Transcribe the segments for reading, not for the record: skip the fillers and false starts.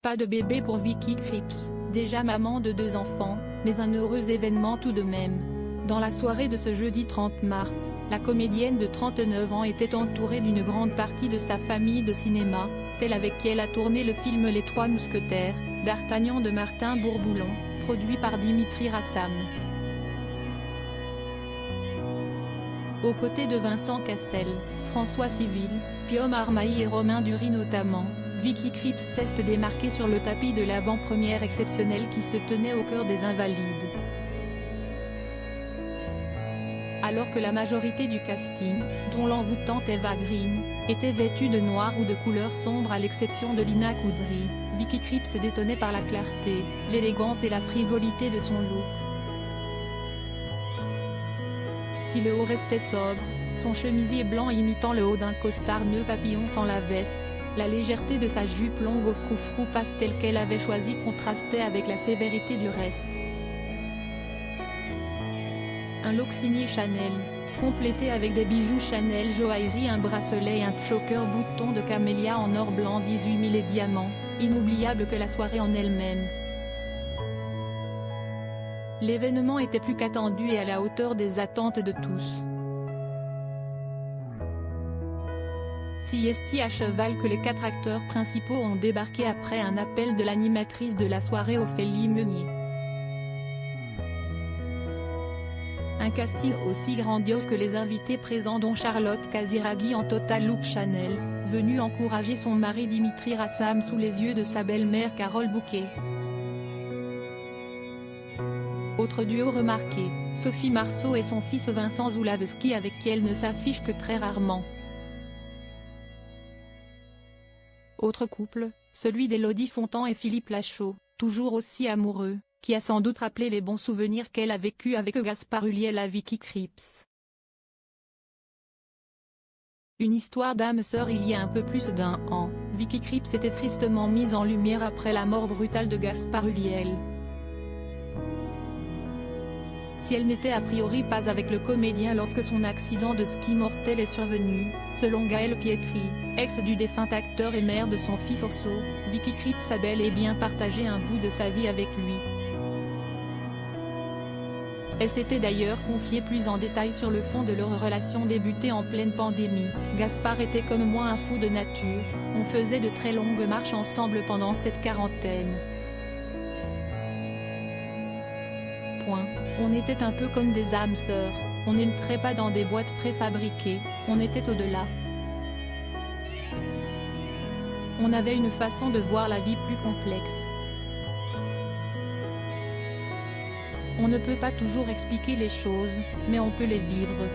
Pas de bébé pour Vicky Krieps, déjà maman de 2 enfants, mais un heureux événement tout de même. Dans la soirée de ce jeudi 30 mars, la comédienne de 39 ans était entourée d'une grande partie de sa famille de cinéma, celle avec qui elle a tourné le film Les Trois Mousquetaires, d'Artagnan de Martin Bourboulon, produit par Dimitri Rassam. Aux côtés de Vincent Cassel, François Civil, Guillaume Armailly et Romain Duris notamment, Vicky Krieps s'est démarquée sur le tapis de l'avant-première exceptionnelle qui se tenait au cœur des Invalides. Alors que la majorité du casting, dont l'envoûtante Eva Green, était vêtue de noir ou de couleurs sombres à l'exception de Lina Koudry, Vicky Krieps détonnait par la clarté, l'élégance et la frivolité de son look. Si le haut restait sobre, son chemisier blanc imitant le haut d'un costard nœud papillon sans la veste, la légèreté de sa jupe longue au froufrou pastel qu'elle avait choisi contrastait avec la sévérité du reste. Un look signé Chanel, complété avec des bijoux Chanel joaillerie, un bracelet et un choker bouton de camélia en or blanc 18 000 et diamants, inoubliable que la soirée en elle-même. L'événement était plus qu'attendu et à la hauteur des attentes de tous. Si est à cheval que les 4 acteurs principaux ont débarqué après un appel de l'animatrice de la soirée Ophélie Meunier. Un casting aussi grandiose que les invités présents dont Charlotte Casiraghi en total look Chanel, venue encourager son mari Dimitri Rassam sous les yeux de sa belle-mère Carole Bouquet. Autre duo remarqué, Sophie Marceau et son fils Vincent Zulawski avec qui elle ne s'affiche que très rarement. Autre couple, celui d'Élodie Fontan et Philippe Lachaud, toujours aussi amoureux, qui a sans doute rappelé les bons souvenirs qu'elle a vécus avec Gaspard Ulliel à Vicky Krieps. Une histoire d'âme sœur. Il y a un peu plus d'1 an, Vicky Krieps était tristement mise en lumière après la mort brutale de Gaspard Ulliel. Si elle n'était a priori pas avec le comédien lorsque son accident de ski mortel est survenu, selon Gaël Pietri, ex du défunt acteur et mère de son fils Orso, Vicky Krieps a bel et bien partagé un bout de sa vie avec lui. Elle s'était d'ailleurs confiée plus en détail sur le fond de leur relation débutée en pleine pandémie. Gaspard était comme moi un fou de nature, on faisait de très longues marches ensemble pendant cette quarantaine. On était un peu comme des âmes sœurs, on n'entrait pas dans des boîtes préfabriquées, on était au-delà. On avait une façon de voir la vie plus complexe. On ne peut pas toujours expliquer les choses, mais on peut les vivre.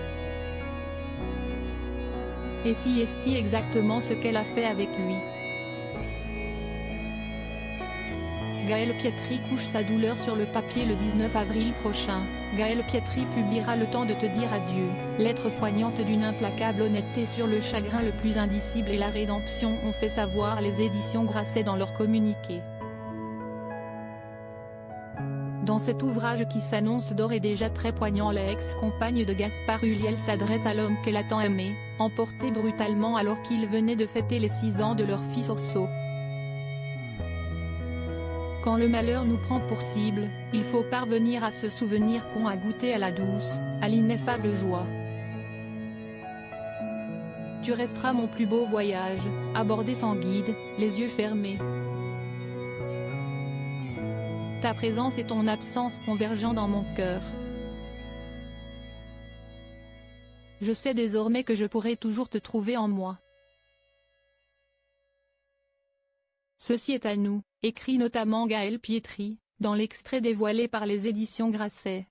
Et si est exactement ce qu'elle a fait avec lui. Gaël Pietri couche sa douleur sur le papier le 19 avril prochain. Gaël Pietri publiera Le temps de te dire adieu, lettre poignante d'une implacable honnêteté sur le chagrin le plus indicible et la rédemption, ont fait savoir les éditions Grasset dans leur communiqué. Dans cet ouvrage qui s'annonce d'ores et déjà très poignant, la ex-compagne de Gaspard Ulliel s'adresse à l'homme qu'elle a tant aimé, emporté brutalement alors qu'ils venaient de fêter les 6 ans de leur fils Orso. Quand le malheur nous prend pour cible, il faut parvenir à se souvenir qu'on a goûté à la douce, à l'ineffable joie. Tu resteras mon plus beau voyage, abordé sans guide, les yeux fermés. Ta présence et ton absence convergeant dans mon cœur. Je sais désormais que je pourrai toujours te trouver en moi. Ceci est à nous, écrit notamment Gaël Pietri, dans l'extrait dévoilé par les éditions Grasset.